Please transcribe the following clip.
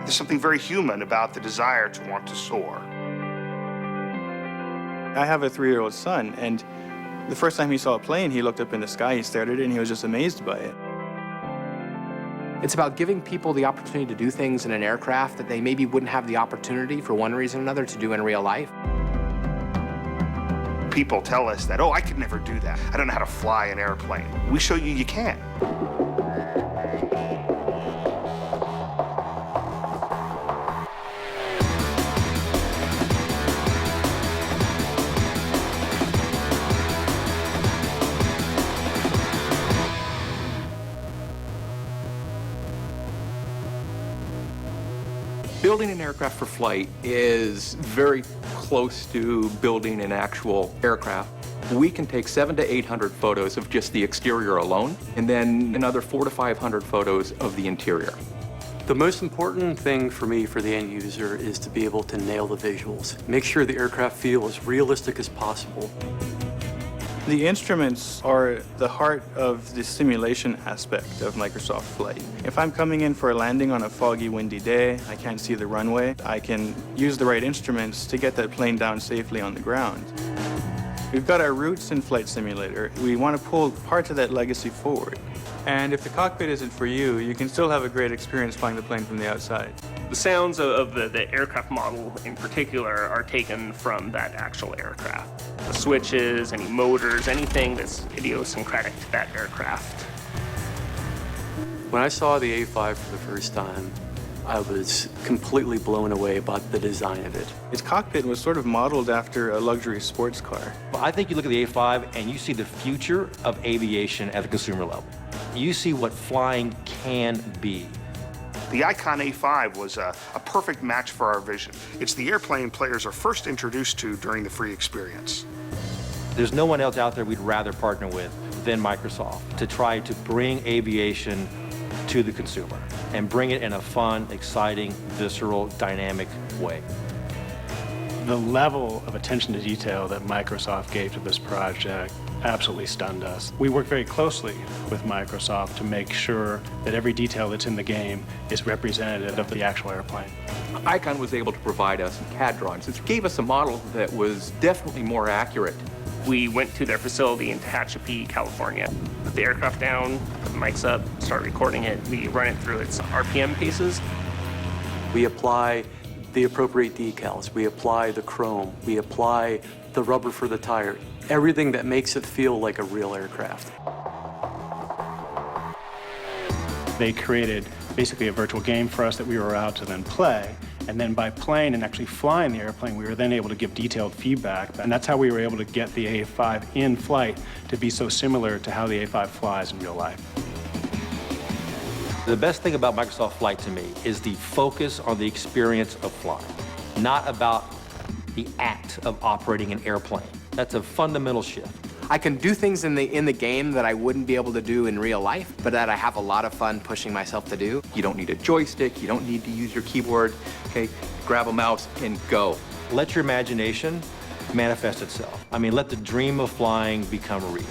There's something very human about the desire to want to soar. I have a 3-year-old son, and the first time he saw a plane, he looked up in the sky, he stared at it, and he was just amazed by it. It's about giving people the opportunity to do things in an aircraft that they maybe wouldn't have the opportunity, for one reason or another, to do in real life. People tell us that, oh, I could never do that. I don't know how to fly an airplane. We show you can. Building an aircraft for flight is very close to building an actual aircraft. We can take 700 to 800 photos of just the exterior alone, and then another 400 to 500 photos of the interior. The most important thing for me, for the end user, is to be able to nail the visuals. Make sure the aircraft feel as realistic as possible. The instruments are the heart of the simulation aspect of Microsoft Flight. If I'm coming in for a landing on a foggy, windy day, I can't see the runway, I can use the right instruments to get that plane down safely on the ground. We've got our roots in Flight Simulator. We want to pull parts of that legacy forward. And if the cockpit isn't for you, you can still have a great experience flying the plane from the outside. The sounds of the aircraft model in particular are taken from that actual aircraft. The switches, any motors, anything that's idiosyncratic to that aircraft. When I saw the A5 for the first time, I was completely blown away by the design of it. Its cockpit was sort of modeled after a luxury sports car. I think you look at the A5 and you see the future of aviation at the consumer level. You see what flying can be. The Icon A5 was a perfect match for our vision. It's the airplane players are first introduced to during the free experience. There's no one else out there we'd rather partner with than Microsoft to try to bring aviation to the consumer and bring it in a fun, exciting, visceral, dynamic way. The level of attention to detail that Microsoft gave to this project absolutely stunned us. We work very closely with Microsoft to make sure that every detail that's in the game is representative of the actual airplane. Icon was able to provide us CAD drawings. It gave us a model that was definitely more accurate. We went to their facility in Tehachapi, California. Put the aircraft down, put the mics up, start recording it. We run it through its RPM paces. We apply the appropriate decals, we apply the chrome, we apply the rubber for the tire, everything that makes it feel like a real aircraft. They created basically a virtual game for us that we were allowed to then play. And then by playing and actually flying the airplane, we were then able to give detailed feedback. And that's how we were able to get the A5 in flight to be so similar to how the A5 flies in real life. The best thing about Microsoft Flight to me is the focus on the experience of flying, not about the act of operating an airplane. That's a fundamental shift. I can do things in the game that I wouldn't be able to do in real life, but that I have a lot of fun pushing myself to do. You don't need a joystick, you don't need to use your keyboard, okay? Grab a mouse and go. Let your imagination manifest itself. I mean, let the dream of flying become real.